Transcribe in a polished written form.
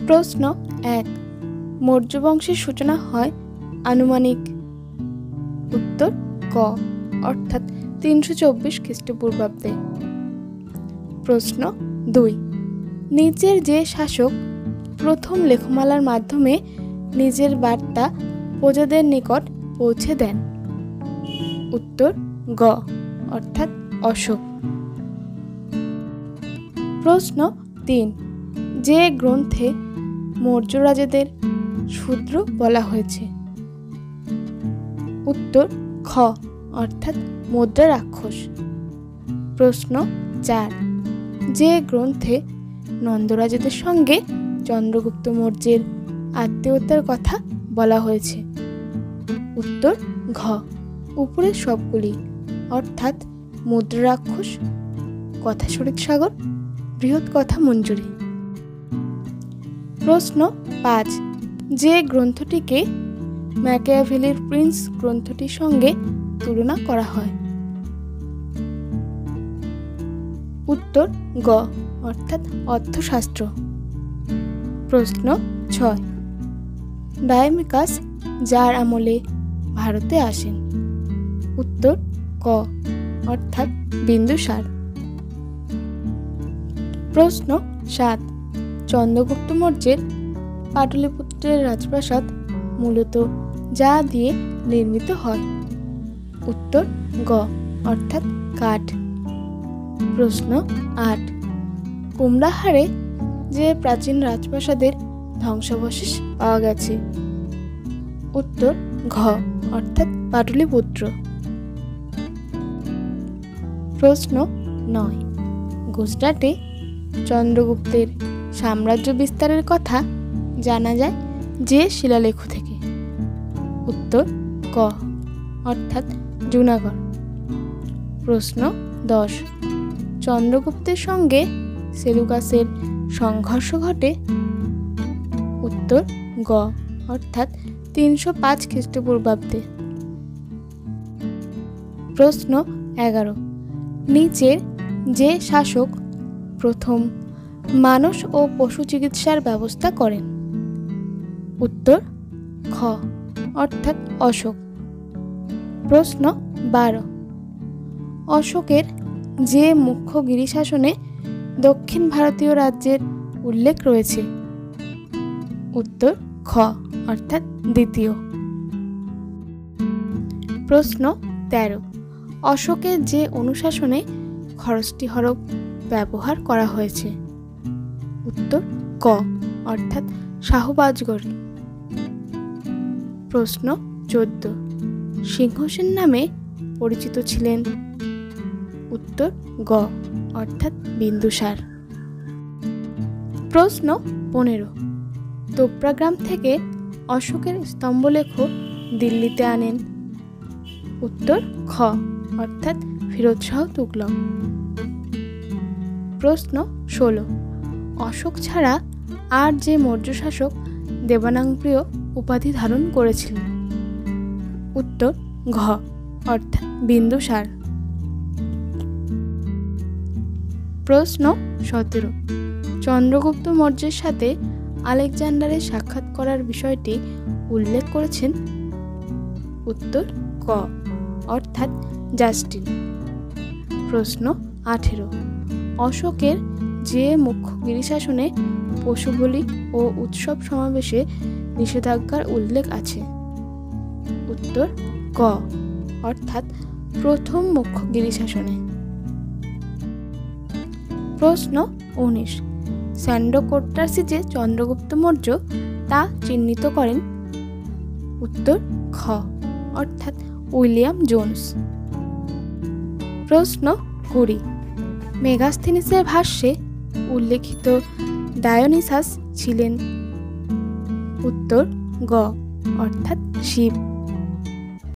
প্রশ্ন 1, মৌর্য বংশের সূচনা হয় আনুমানিক। উত্তর ক, অর্থাৎ 324 খ্রিস্টপূর্বাব্দে। প্রশ্ন 2, নিচের যে শাসক প্রথম লেখমালার মাধ্যমে নিজের বার্তা প্রজাদের নিকট পৌঁছে দেন? উত্তর গ, অর্থাৎ অশোক। প্রশ্ন 3, যে গ্রন্থে মৌর্য রাজাদের শূদ্র বলা হয়েছে? উত্তর খ, অর্থাৎ মুদ্রা রাক্ষস। প্রশ্ন 4, যে গ্রন্থে নন্দরাজাদের সঙ্গে চন্দ্রগুপ্ত মৌর্যের আত্মীয়তার কথা বলা হয়েছে? উত্তর ঘ, উপরের সবগুলি, অর্থাৎ মুদ্রা রাক্ষস, কথাশরিক সাগর, বৃহৎ কথা মঞ্জুরি। প্রশ্ন 5, যে গ্রন্থটিকে ম্যাকিয়াভেলির প্রিন্স গ্রন্থটির সঙ্গে তুলনা করা হয়? উত্তর গ, অর্থাৎ অর্থশাস্ত্র। প্রশ্ন 6, ডায়োমিকাস যার আমলে ভারতে আসেন? উত্তর ক, অর্থাৎ বিন্দুসার। প্রশ্ন 7, চন্দ্রগুপ্ত মৌর্যের পাটলিপুত্রের রাজপ্রাসাদ মূলত যা দিয়ে নির্মিত হয়? উত্তর গ, অর্থাৎ কাঠ। প্রশ্ন 8, কুমড়াহারে যে প্রাচীন রাজপ্রাসাদের ধ্বংসাবশেষ পাওয়া গেছে? উত্তর ঘ, অর্থাৎ পাটলিপুত্র। প্রশ্ন 9, গুজরাটে চন্দ্রগুপ্তের সাম্রাজ্য বিস্তারের কথা জানা যায় যে শিলালেখ থেকে? উত্তর ক, অর্থাৎ জুনাগড়। প্রশ্ন 10, চন্দ্রগুপ্তের সঙ্গে সেলুকাসের সংঘর্ষ ঘটে? উত্তর গ, অর্থাৎ 305 খ্রিস্টপূর্বাব্দে। প্রশ্ন 11, নিচের যে শাসক প্রথম মানুষ ও পশু চিকিৎসার ব্যবস্থা করেন? উত্তর খ, অর্থাৎ অশোক। প্রশ্ন 12, অশোকের যে মুখ্য গিরিশাসনে দক্ষিণ ভারতীয় রাজ্যের উল্লেখ রয়েছে? উত্তর খ, অর্থাৎ দ্বিতীয়। প্রশ্ন 13, অশোকের যে অনুশাসনে খরচটি হরপ ব্যবহার করা হয়েছে? উত্তর ক, অর্থাৎ শাহবাজগড়ে। প্রশ্ন 14, সিংহসেন নামে পরিচিত ছিলেন? উত্তর গ, অর্থাৎ বিন্দুসার। প্রশ্ন 15, তোপরা গ্রাম থেকে অশোকের স্তম্ভলেখ দিল্লিতে আনেন? উত্তর খ, অর্থাৎ ফিরোজ শাহ তুগলক। প্রশ্ন 16, অশোক ছাড়া আর যে মৌর্য শাসক দেবানাংপ্রিয় উপাধি ধারণ করেছিলেন? উত্তর ঘ, অর্থাৎ বিন্দুসার। প্রশ্ন 17, চন্দ্রগুপ্ত মৌর্যের সাথে আলেকজান্ডারের সাক্ষাৎ করার বিষয়টি উল্লেখ করেছেন? উত্তর ক, অর্থাৎ জাস্টিন। প্রশ্ন 18, অশোকের যে মুখ্য গিরিশাসনে পশু বলি ও উৎসব সমাবেশে নিষেধাজ্ঞার উল্লেখ আছে? উত্তর ক, অর্থাৎ প্রথম মুখ্য গিরিশাসনে। প্রশ্ন 19, স্যান্ডোকোট্টাসি যে চন্দ্রগুপ্ত মৌর্য তা চিহ্নিত করেন? উত্তর খ, অর্থাৎ উইলিয়াম জোন্স। প্রশ্ন 20, মেগাস্থেনিসের ভাষ্যে উল্লেখিত ডায়োনিসাস ছিলেন? উত্তর গ, অর্থাৎ শিব।